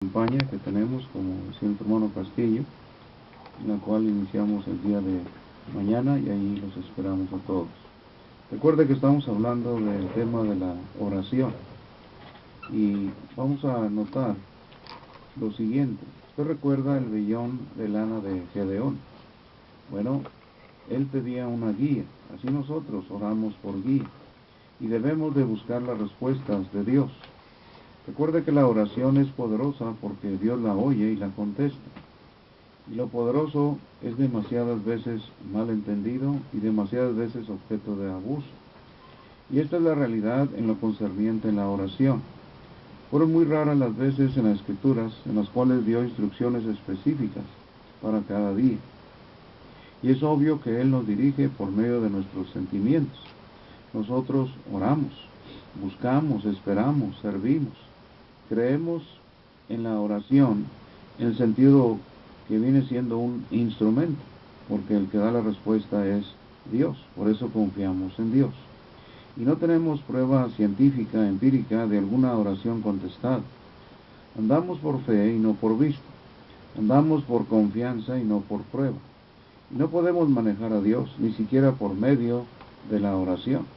Campaña que tenemos, como decía el hermano Castillo, en la cual iniciamos el día de mañana y ahí los esperamos a todos. Recuerde que estamos hablando del tema de la oración y vamos a notar lo siguiente. Usted recuerda el vellón de lana de Gedeón. Bueno, él pedía una guía, así nosotros oramos por guía y debemos de buscar las respuestas de Dios. Recuerde que la oración es poderosa porque Dios la oye y la contesta. Y lo poderoso es demasiadas veces mal entendido y demasiadas veces objeto de abuso. Y esta es la realidad en lo concerniente en la oración. Fueron muy raras las veces en las Escrituras en las cuales dio instrucciones específicas para cada día. Y es obvio que Él nos dirige por medio de nuestros sentimientos. Nosotros oramos, buscamos, esperamos, servimos. Creemos en la oración en el sentido que viene siendo un instrumento, porque el que da la respuesta es Dios, por eso confiamos en Dios. Y no tenemos prueba científica, empírica, de alguna oración contestada. Andamos por fe y no por vista. Andamos por confianza y no por prueba. Y no podemos manejar a Dios, ni siquiera por medio de la oración.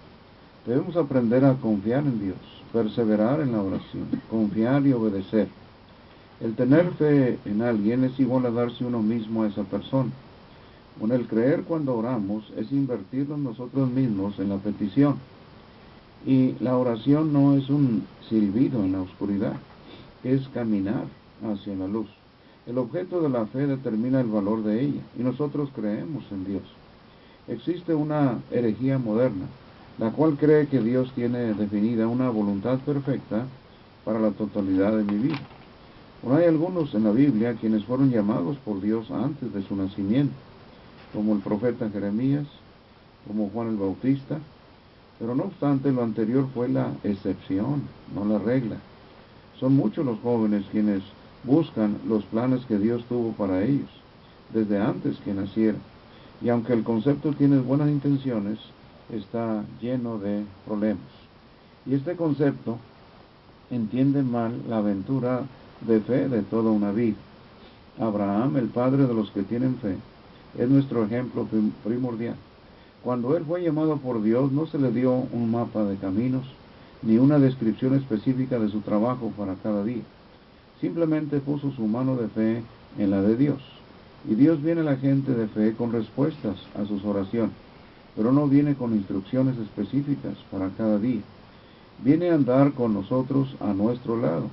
Debemos aprender a confiar en Dios, perseverar en la oración, confiar y obedecer. El tener fe en alguien es igual a darse uno mismo a esa persona. Bueno, el creer cuando oramos es invertirnos nosotros mismos en la petición. Y la oración no es un silbido en la oscuridad, es caminar hacia la luz. El objeto de la fe determina el valor de ella, y nosotros creemos en Dios. Existe una herejía moderna, la cual cree que Dios tiene definida una voluntad perfecta para la totalidad de mi vida. Bueno, hay algunos en la Biblia quienes fueron llamados por Dios antes de su nacimiento, como el profeta Jeremías, como Juan el Bautista, pero no obstante lo anterior fue la excepción, no la regla. Son muchos los jóvenes quienes buscan los planes que Dios tuvo para ellos, desde antes que nacieran. Y aunque el concepto tiene buenas intenciones, está lleno de problemas. Y este concepto entiende mal la aventura de fe de toda una vida. Abraham, el padre de los que tienen fe, es nuestro ejemplo primordial. Cuando él fue llamado por Dios, no se le dio un mapa de caminos, ni una descripción específica de su trabajo para cada día. Simplemente puso su mano de fe en la de Dios. Y Dios viene a la gente de fe con respuestas a sus oraciones, pero no viene con instrucciones específicas para cada día. Viene a andar con nosotros a nuestro lado,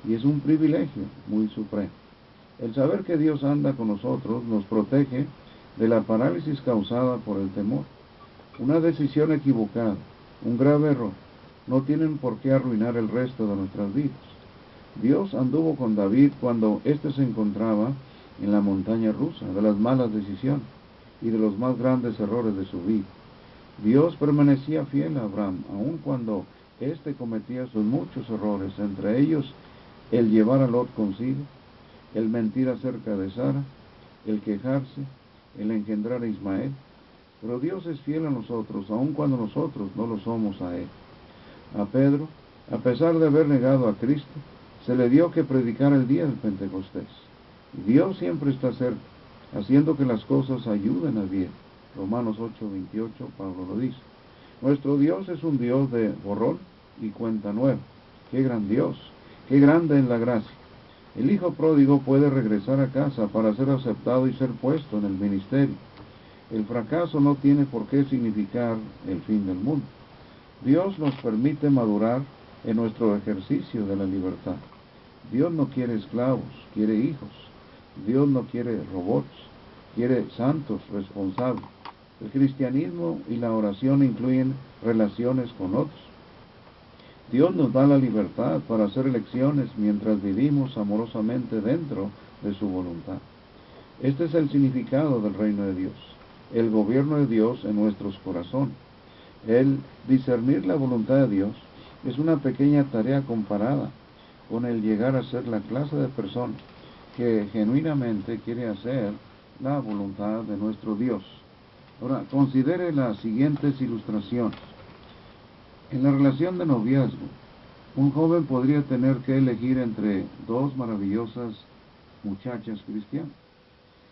y es un privilegio muy supremo. El saber que Dios anda con nosotros nos protege de la parálisis causada por el temor. Una decisión equivocada, un grave error, no tienen por qué arruinar el resto de nuestras vidas. Dios anduvo con David cuando éste se encontraba en la montaña rusa de las malas decisiones y de los más grandes errores de su vida. Dios permanecía fiel a Abraham, aun cuando éste cometía sus muchos errores, entre ellos el llevar a Lot consigo, el mentir acerca de Sara, el quejarse, el engendrar a Ismael. Pero Dios es fiel a nosotros, aun cuando nosotros no lo somos a Él. A Pedro, a pesar de haber negado a Cristo, se le dio que predicar el día del Pentecostés. Dios siempre está cerca, haciendo que las cosas ayuden al bien. Romanos 8:28, Pablo lo dice. Nuestro Dios es un Dios de borrón y cuenta nueva. ¡Qué gran Dios! ¡Qué grande es la gracia! El hijo pródigo puede regresar a casa para ser aceptado y ser puesto en el ministerio. El fracaso no tiene por qué significar el fin del mundo. Dios nos permite madurar en nuestro ejercicio de la libertad. Dios no quiere esclavos, quiere hijos. Dios no quiere robots, quiere santos responsables. El cristianismo y la oración incluyen relaciones con otros. Dios nos da la libertad para hacer elecciones mientras vivimos amorosamente dentro de su voluntad. Este es el significado del reino de Dios, el gobierno de Dios en nuestros corazones. El discernir la voluntad de Dios es una pequeña tarea comparada con el llegar a ser la clase de persona que genuinamente quiere hacer la voluntad de nuestro Dios. Ahora, considere las siguientes ilustraciones. En la relación de noviazgo, Un joven podría tener que elegir entre dos maravillosas muchachas cristianas.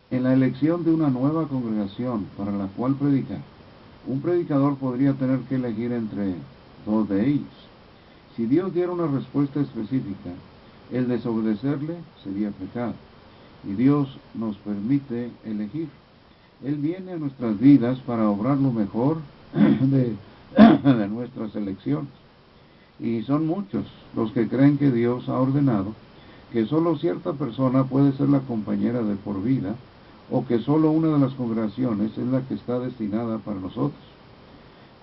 En la elección de una nueva congregación para la cual predicar, un predicador podría tener que elegir entre dos de ellas. Si Dios diera una respuesta específica, el desobedecerle sería pecado. Y Dios nos permite elegir. Él viene a nuestras vidas para obrar lo mejor de nuestras elecciones. Y son muchos los que creen que Dios ha ordenado que solo cierta persona puede ser la compañera de por vida, o que solo una de las congregaciones es la que está destinada para nosotros.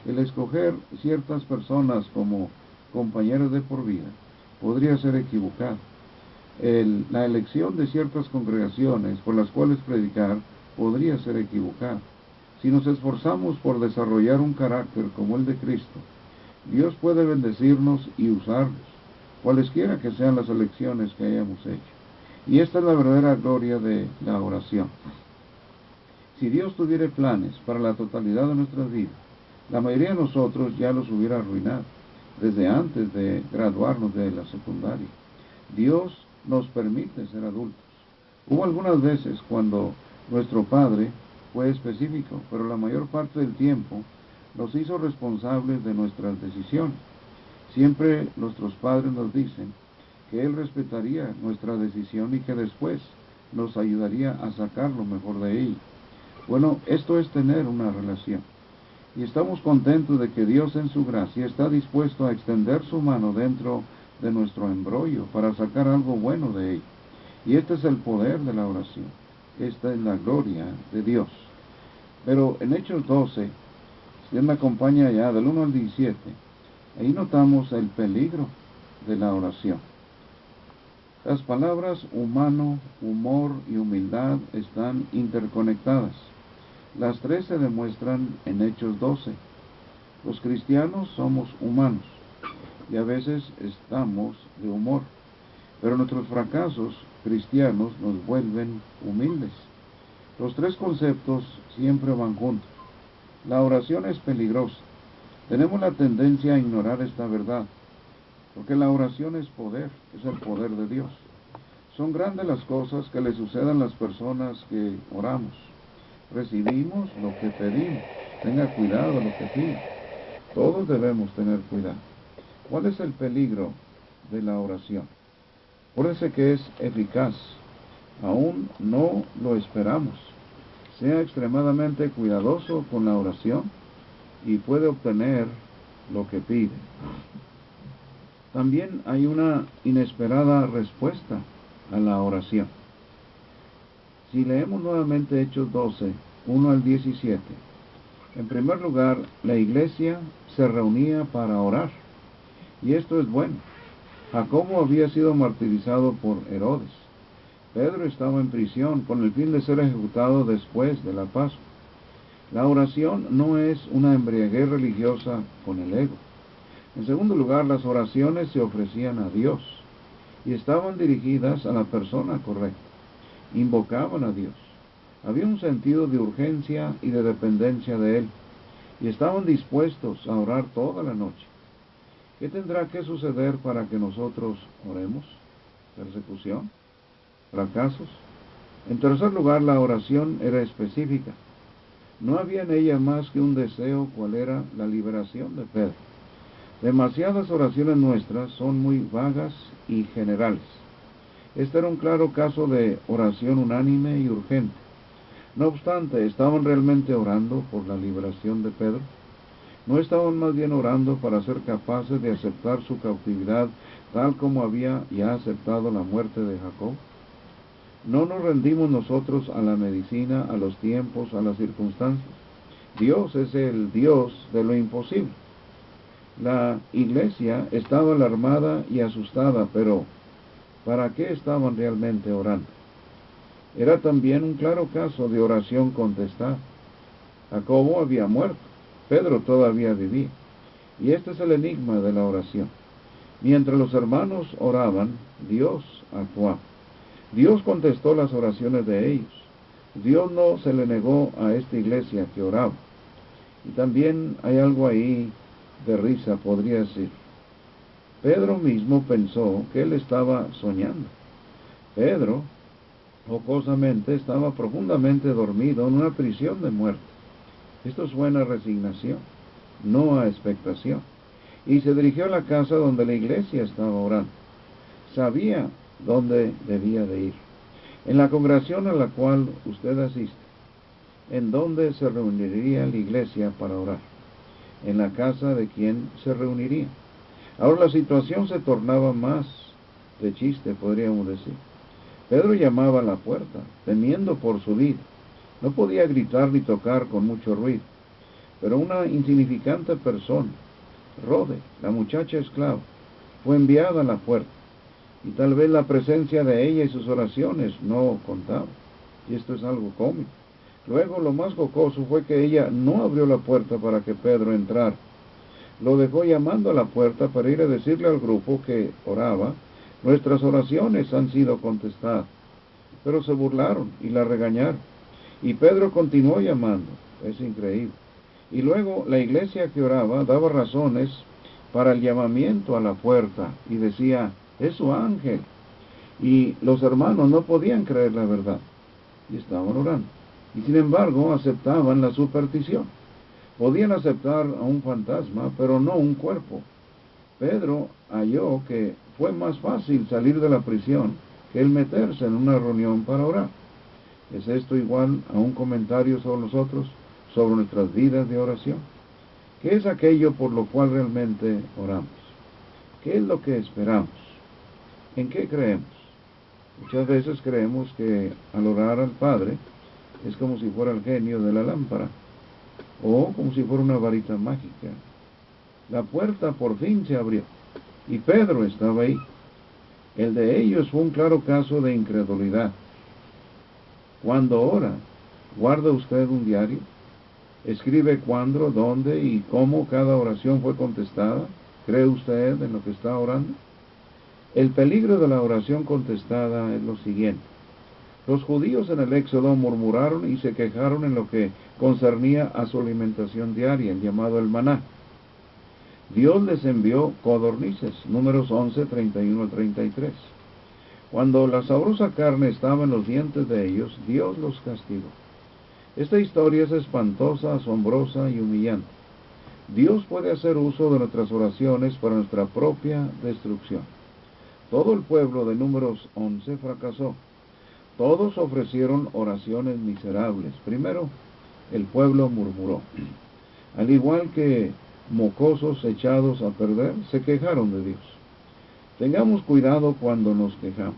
El escoger ciertas personas como compañeros de por vida podría ser equivocado. La elección de ciertas congregaciones por las cuales predicar podría ser equivocada. Si nos esforzamos por desarrollar un carácter como el de Cristo, Dios puede bendecirnos y usarnos, cualesquiera que sean las elecciones que hayamos hecho. Y esta es la verdadera gloria de la oración. Si Dios tuviera planes para la totalidad de nuestras vidas, la mayoría de nosotros ya los hubiera arruinado desde antes de graduarnos de la secundaria. Dios nos permite ser adultos. Hubo algunas veces cuando nuestro Padre fue específico, pero la mayor parte del tiempo nos hizo responsables de nuestras decisiones. Siempre nuestros padres nos dicen que Él respetaría nuestra decisión y que después nos ayudaría a sacar lo mejor de ella. Bueno, esto es tener una relación. Y estamos contentos de que Dios en su gracia está dispuesto a extender su mano dentro de nuestro embrollo para sacar algo bueno de ella. Y este es el poder de la oración. Esta es la gloria de Dios. Pero en Hechos 12, si Él me acompaña ya del 1 al 17, ahí notamos el peligro de la oración. Las palabras humano, humor y humildad están interconectadas. Las tres se demuestran en Hechos 12. Los cristianos somos humanos y a veces estamos de humor, pero nuestros fracasos cristianos nos vuelven humildes. Los tres conceptos siempre van juntos. La oración es peligrosa. Tenemos la tendencia a ignorar esta verdad, porque la oración es poder, es el poder de Dios. Son grandes las cosas que le suceden a las personas que oramos. Recibimos lo que pedimos. Tenga cuidado lo que pide. Todos debemos tener cuidado. ¿Cuál es el peligro de la oración? Acuérdense que es eficaz. Aún no lo esperamos. Sea extremadamente cuidadoso con la oración y puede obtener lo que pide. También hay una inesperada respuesta a la oración. Si leemos nuevamente Hechos 12, 1 al 17, en primer lugar, la iglesia se reunía para orar. Y esto es bueno. Jacobo había sido martirizado por Herodes. Pedro estaba en prisión con el fin de ser ejecutado después de la Pascua. La oración no es una embriaguez religiosa con el ego. En segundo lugar, las oraciones se ofrecían a Dios y estaban dirigidas a la persona correcta. Invocaban a Dios. Había un sentido de urgencia y de dependencia de Él, y estaban dispuestos a orar toda la noche. ¿Qué tendrá que suceder para que nosotros oremos? ¿Persecución? ¿Fracasos? En tercer lugar, la oración era específica. No había en ella más que un deseo, cual era la liberación de Pedro. Demasiadas oraciones nuestras son muy vagas y generales. Este era un claro caso de oración unánime y urgente. No obstante, ¿estaban realmente orando por la liberación de Pedro? ¿No estaban más bien orando para ser capaces de aceptar su cautividad tal como había ya aceptado la muerte de Jacob? No nos rendimos nosotros a la medicina, a los tiempos, a las circunstancias. Dios es el Dios de lo imposible. La iglesia estaba alarmada y asustada, pero ¿para qué estaban realmente orando? Era también un claro caso de oración contestada. Jacobo había muerto, Pedro todavía vivía. Y este es el enigma de la oración. Mientras los hermanos oraban, Dios actuaba. Dios contestó las oraciones de ellos. Dios no se le negó a esta iglesia que oraba. Y también hay algo ahí de risa, podría decir. Pedro mismo pensó que él estaba soñando. Pedro, jocosamente, estaba profundamente dormido en una prisión de muerte. Esto suena a resignación, no a expectación. Y se dirigió a la casa donde la iglesia estaba orando. Sabía dónde debía de ir. En la congregación a la cual usted asiste, en donde se reuniría la iglesia para orar. En la casa de quien se reuniría. Ahora la situación se tornaba más de chiste, podríamos decir. Pedro llamaba a la puerta, temiendo por su vida. No podía gritar ni tocar con mucho ruido. Pero una insignificante persona, Rode, la muchacha esclava, fue enviada a la puerta. Y tal vez la presencia de ella y sus oraciones no contaban. Y esto es algo cómico. Luego lo más jocoso fue que ella no abrió la puerta para que Pedro entrara. Lo dejó llamando a la puerta para ir a decirle al grupo que oraba: nuestras oraciones han sido contestadas. Pero se burlaron y la regañaron. Y Pedro continuó llamando. Es increíble. Y luego la iglesia que oraba daba razones para el llamamiento a la puerta y decía: es su ángel. Y los hermanos no podían creer la verdad y estaban orando. Y sin embargo aceptaban la superstición. Podían aceptar a un fantasma, pero no un cuerpo. Pedro halló que fue más fácil salir de la prisión que el meterse en una reunión para orar. ¿Es esto igual a un comentario sobre nosotros, sobre nuestras vidas de oración? ¿Qué es aquello por lo cual realmente oramos? ¿Qué es lo que esperamos? ¿En qué creemos? Muchas veces creemos que al orar al Padre es como si fuera el genio de la lámpara, o como si fuera una varita mágica. La puerta por fin se abrió, y Pedro estaba ahí. El de ellos fue un claro caso de incredulidad. Cuando ora, ¿guarda usted un diario? ¿Escribe cuándo, dónde y cómo cada oración fue contestada? ¿Cree usted en lo que está orando? El peligro de la oración contestada es lo siguiente. Los judíos en el Éxodo murmuraron y se quejaron en lo que concernía a su alimentación diaria, llamado el maná. Dios les envió codornices, Números 11, 31 al 33. Cuando la sabrosa carne estaba en los dientes de ellos, Dios los castigó. Esta historia es espantosa, asombrosa y humillante. Dios puede hacer uso de nuestras oraciones para nuestra propia destrucción. Todo el pueblo de Números 11 fracasó. Todos ofrecieron oraciones miserables. Primero, el pueblo murmuró. Al igual que mocosos echados a perder, se quejaron de Dios. Tengamos cuidado cuando nos quejamos.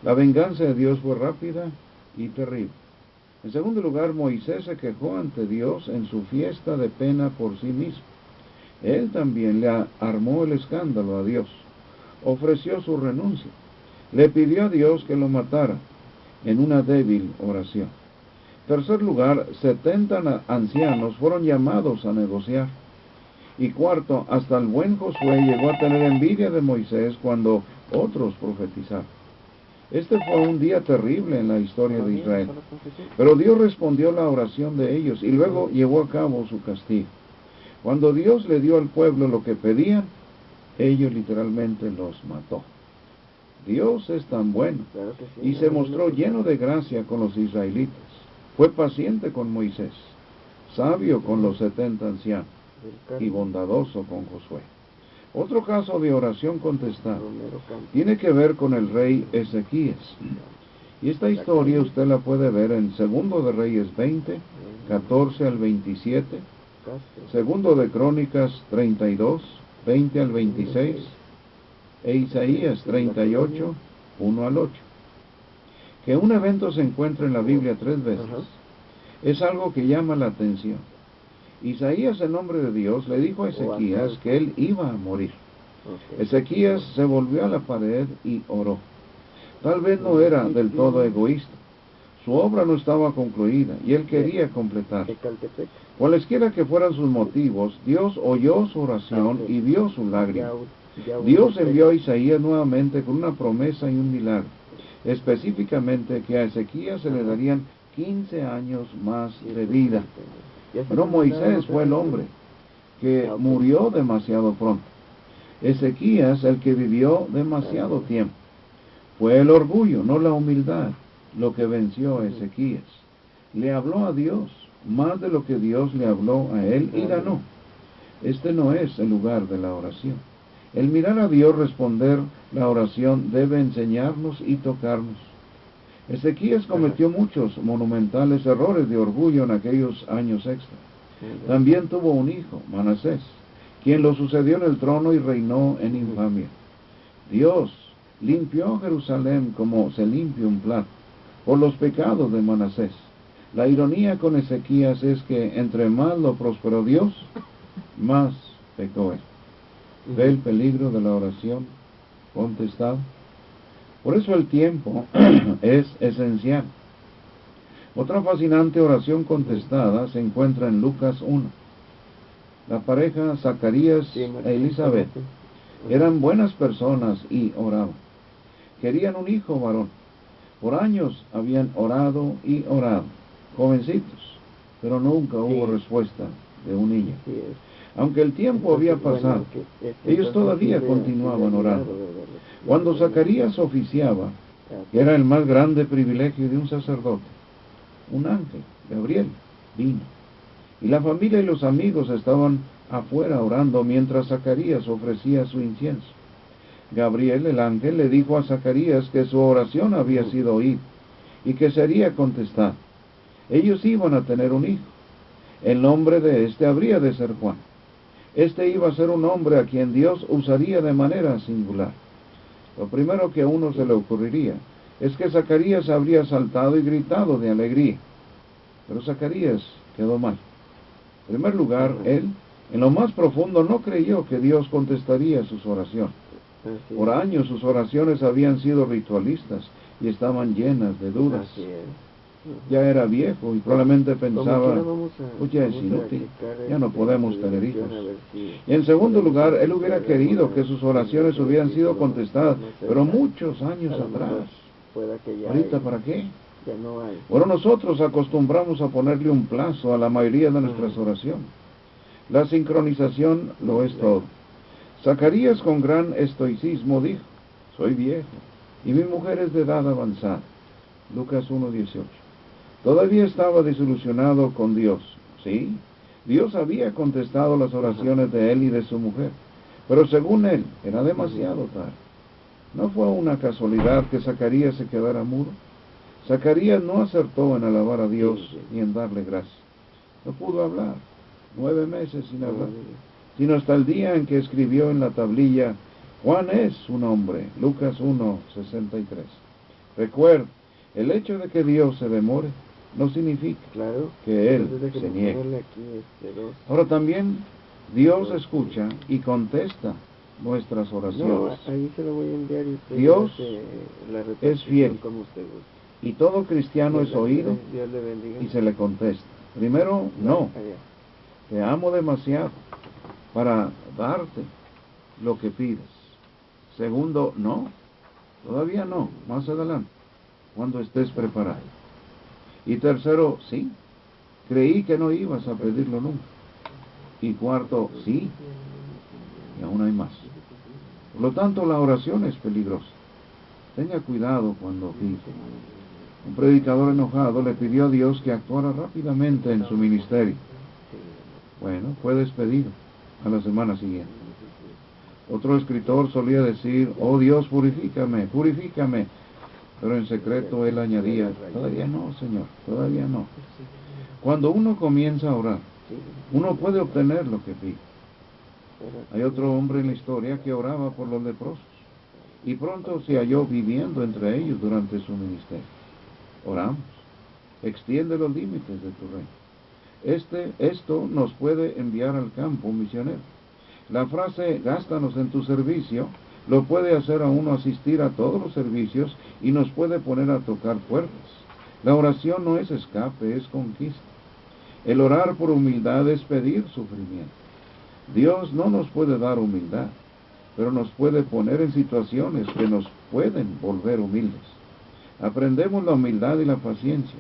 La venganza de Dios fue rápida y terrible. En segundo lugar, Moisés se quejó ante Dios en su fiesta de pena por sí mismo. Él también le armó el escándalo a Dios. Ofreció su renuncia. Le pidió a Dios que lo matara en una débil oración. Tercer lugar, 70 ancianos fueron llamados a negociar. Y cuarto, hasta el buen Josué llegó a tener envidia de Moisés cuando otros profetizaron. Este fue un día terrible en la historia de Israel. Pero Dios respondió la oración de ellos y luego llevó a cabo su castigo. Cuando Dios le dio al pueblo lo que pedían, ellos literalmente los mató. Dios es tan bueno y se mostró lleno de gracia con los israelitas. Fue paciente con Moisés, sabio con los 70 ancianos y bondadoso con Josué. Otro caso de oración contestada tiene que ver con el rey Ezequías. Y esta historia usted la puede ver en Segundo de Reyes 20, 14 al 27, Segundo de Crónicas 32, 20 al 26, e Isaías 38, 1 al 8. Que un evento se encuentre en la Biblia 3 veces es algo que llama la atención. Isaías, en nombre de Dios, le dijo a Ezequías que él iba a morir. Ezequías se volvió a la pared y oró. Tal vez no era del todo egoísta. Su obra no estaba concluida y él quería completar. Cualesquiera que fueran sus motivos, Dios oyó su oración y vio su lágrima. Dios envió a Isaías nuevamente con una promesa y un milagro. Específicamente que a Ezequías se le darían 15 años más de vida. Pero Moisés fue el hombre que murió demasiado pronto. Ezequías, el que vivió demasiado tiempo. Fue el orgullo, no la humildad, lo que venció a Ezequías. Le habló a Dios más de lo que Dios le habló a él y ganó. Este no es el lugar de la oración. El mirar a Dios responder la oración debe enseñarnos y tocarnos. Ezequías cometió muchos monumentales errores de orgullo en aquellos años extra. También tuvo un hijo, Manasés, quien lo sucedió en el trono y reinó en infamia. Dios limpió Jerusalén como se limpia un plato, por los pecados de Manasés. La ironía con Ezequías es que entre más lo prosperó Dios, más pecó él. ¿Ve el peligro de la oración contestada? Por eso el tiempo es esencial. Otra fascinante oración contestada se encuentra en Lucas 1. La pareja Zacarías e Elizabeth eran buenas personas y oraban. Querían un hijo varón. Por años habían orado y orado, jovencitos, pero nunca hubo respuesta de un niño. Aunque el tiempo había pasado, ellos todavía continuaban orando. Cuando Zacarías oficiaba, que era el más grande privilegio de un sacerdote, un ángel, Gabriel, vino. Y la familia y los amigos estaban afuera orando mientras Zacarías ofrecía su incienso. Gabriel, el ángel, le dijo a Zacarías que su oración había sido oída y que sería contestada. Ellos iban a tener un hijo. El nombre de este habría de ser Juan. Este iba a ser un hombre a quien Dios usaría de manera singular. Lo primero que a uno se le ocurriría es que Zacarías habría saltado y gritado de alegría. Pero Zacarías quedó mal. En primer lugar, él, en lo más profundo, no creyó que Dios contestaría sus oraciones. Por años sus oraciones habían sido ritualistas y estaban llenas de dudas. Ya era viejo y probablemente pensaba, pues ya es inútil, ya no podemos tener hijos. Y en segundo lugar, él hubiera querido que sus oraciones hubieran sido contestadas, pero muchos años atrás. ¿Ahorita para qué? Bueno, nosotros acostumbramos a ponerle un plazo a la mayoría de nuestras oraciones. La sincronización lo es todo. Zacarías con gran estoicismo dijo, soy viejo y mi mujer es de edad avanzada. Lucas 1:18. Todavía estaba desilusionado con Dios. Sí, Dios había contestado las oraciones de él y de su mujer, pero según él era demasiado tarde. ¿No fue una casualidad que Zacarías se quedara mudo? Zacarías no acertó en alabar a Dios ni en darle gracias. No pudo hablar, 9 meses sin hablar, sino hasta el día en que escribió en la tablilla, Juan es su nombre, Lucas 1:63. Recuerda, el hecho de que Dios se demore no significa que Él se niegue. Ahora también Dios escucha y contesta nuestras oraciones. Dios es fiel y todo cristiano es oído y se le contesta. Primero, no, te amo demasiado para darte lo que pides. Segundo, no, todavía no, más adelante, cuando estés preparado. Y tercero, sí, creí que no ibas a pedirlo nunca. Y cuarto, sí, y aún hay más. Por lo tanto, la oración es peligrosa. Tenga cuidado cuando pide. Un predicador enojado le pidió a Dios que actuara rápidamente en su ministerio. Bueno, fue despedido a la semana siguiente. Otro escritor solía decir, oh Dios, purifícame, purifícame. Pero en secreto él añadía, todavía no, Señor, todavía no. Cuando uno comienza a orar, uno puede obtener lo que pide. Hay otro hombre en la historia que oraba por los leprosos y pronto se halló viviendo entre ellos durante su ministerio. Oramos, extiende los límites de tu reino. Esto nos puede enviar al campo misionero. La frase, gástanos en tu servicio, lo puede hacer a uno asistir a todos los servicios y nos puede poner a tocar puertas. La oración no es escape, es conquista. El orar por humildad es pedir sufrimiento. Dios no nos puede dar humildad, pero nos puede poner en situaciones que nos pueden volver humildes. Aprendemos la humildad y la paciencia,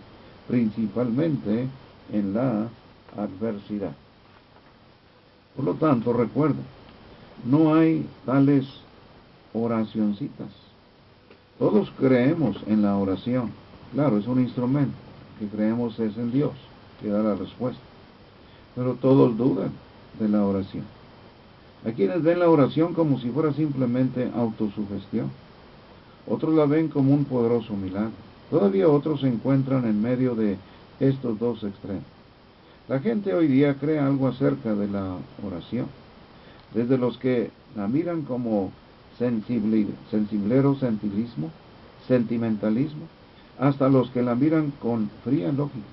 principalmente en la adversidad. Por lo tanto, recuerden, no hay tales oracioncitas. Todos creemos en la oración. Claro, es un instrumento que creemos es en Dios, que da la respuesta. Pero todos dudan de la oración. Hay quienes ven la oración como si fuera simplemente autosugestión. Otros la ven como un poderoso milagro. Todavía otros se encuentran en medio de estos dos extremos. La gente hoy día cree algo acerca de la oración. Desde los que la miran como sentimentalismo, hasta los que la miran con fría lógica.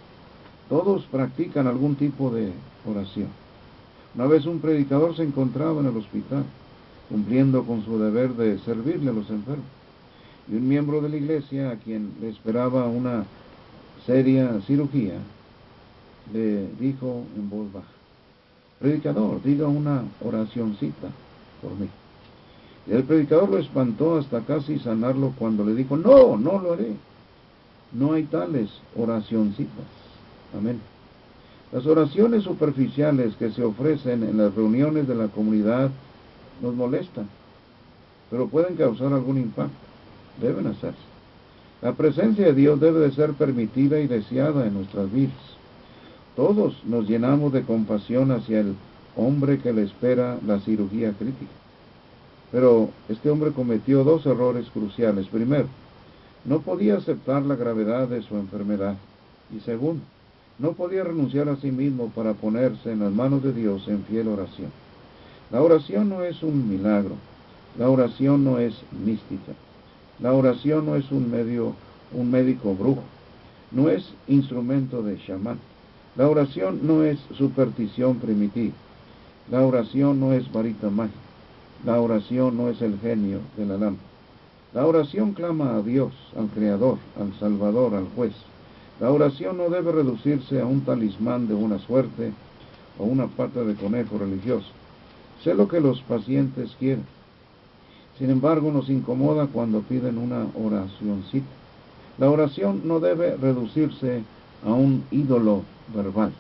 Todos practican algún tipo de oración. Una vez un predicador se encontraba en el hospital, cumpliendo con su deber de servirle a los enfermos. Y un miembro de la iglesia, a quien le esperaba una seria cirugía, le dijo en voz baja: predicador, diga una oracioncita por mí. Y el predicador lo espantó hasta casi sanarlo cuando le dijo: no, no lo haré. No hay tales oracioncitas. Amén. Las oraciones superficiales que se ofrecen en las reuniones de la comunidad nos molestan, pero pueden causar algún impacto. Deben hacerse. La presencia de Dios debe de ser permitida y deseada en nuestras vidas. Todos nos llenamos de compasión hacia el hombre que le espera la cirugía crítica. Pero este hombre cometió dos errores cruciales. Primero, no podía aceptar la gravedad de su enfermedad. Y segundo, no podía renunciar a sí mismo para ponerse en las manos de Dios en fiel oración. La oración no es un milagro. La oración no es mística. La oración no es un médico brujo. No es instrumento de chamán. La oración no es superstición primitiva. La oración no es varita mágica. La oración no es el genio de la lámpara. La oración clama a Dios, al Creador, al Salvador, al Juez. La oración no debe reducirse a un talismán de buena suerte o una pata de conejo religioso. Sé lo que los pacientes quieren. Sin embargo, nos incomoda cuando piden una oracioncita. La oración no debe reducirse a un ídolo verbal.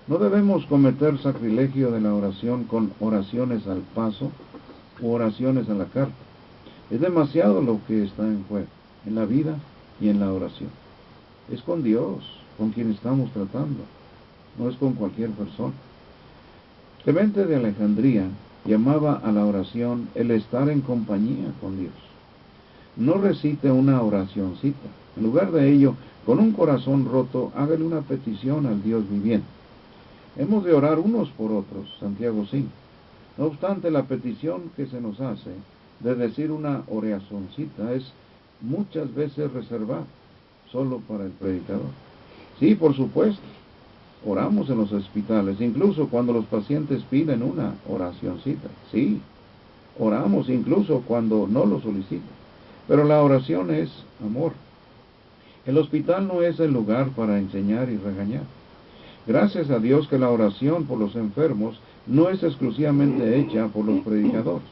No debemos cometer sacrilegio de la oración con oraciones al paso u oraciones a la carta. Es demasiado lo que está en juego, en la vida y en la oración. Es con Dios con quien estamos tratando, no es con cualquier persona. Clemente de Alejandría llamaba a la oración el estar en compañía con Dios. No recite una oracioncita. En lugar de ello, con un corazón roto, hágale una petición al Dios viviente. Hemos de orar unos por otros, Santiago 5. No obstante, la petición que se nos hace de decir una oracioncita es muchas veces reservada solo para el predicador. Sí, por supuesto, oramos en los hospitales, incluso cuando los pacientes piden una oracioncita. Sí, oramos incluso cuando no lo solicitan. Pero la oración es amor. El hospital no es el lugar para enseñar y regañar. Gracias a Dios que la oración por los enfermos no es exclusivamente hecha por los predicadores.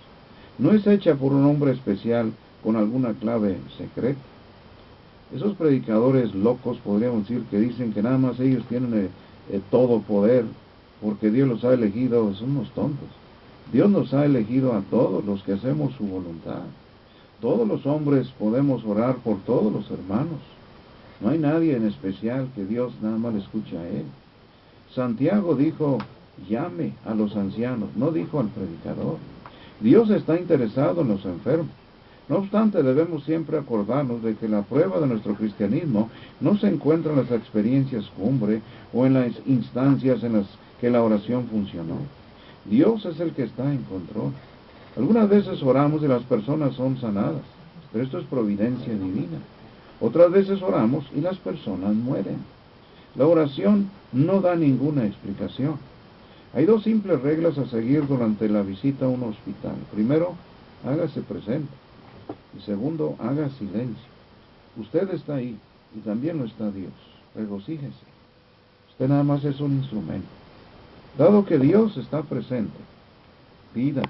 No es hecha por un hombre especial con alguna clave secreta. Esos predicadores locos, podríamos decir, que dicen que nada más ellos tienen todo poder porque Dios los ha elegido, son unos tontos. Dios nos ha elegido a todos los que hacemos su voluntad. Todos los hombres podemos orar por todos los hermanos. No hay nadie en especial que Dios nada más le escuche a él. Santiago dijo: llame a los ancianos, no dijo al predicador. Dios está interesado en los enfermos. No obstante, debemos siempre acordarnos de que la prueba de nuestro cristianismo no se encuentra en las experiencias cumbre o en las instancias en las que la oración funcionó. Dios es el que está en control. Algunas veces oramos y las personas son sanadas, pero esto es providencia divina. Otras veces oramos y las personas mueren. La oración no da ninguna explicación. Hay dos simples reglas a seguir durante la visita a un hospital. Primero, hágase presente. Y segundo, haga silencio. Usted está ahí y también lo está Dios. Regocíjese. Usted nada más es un instrumento. Dado que Dios está presente, pida,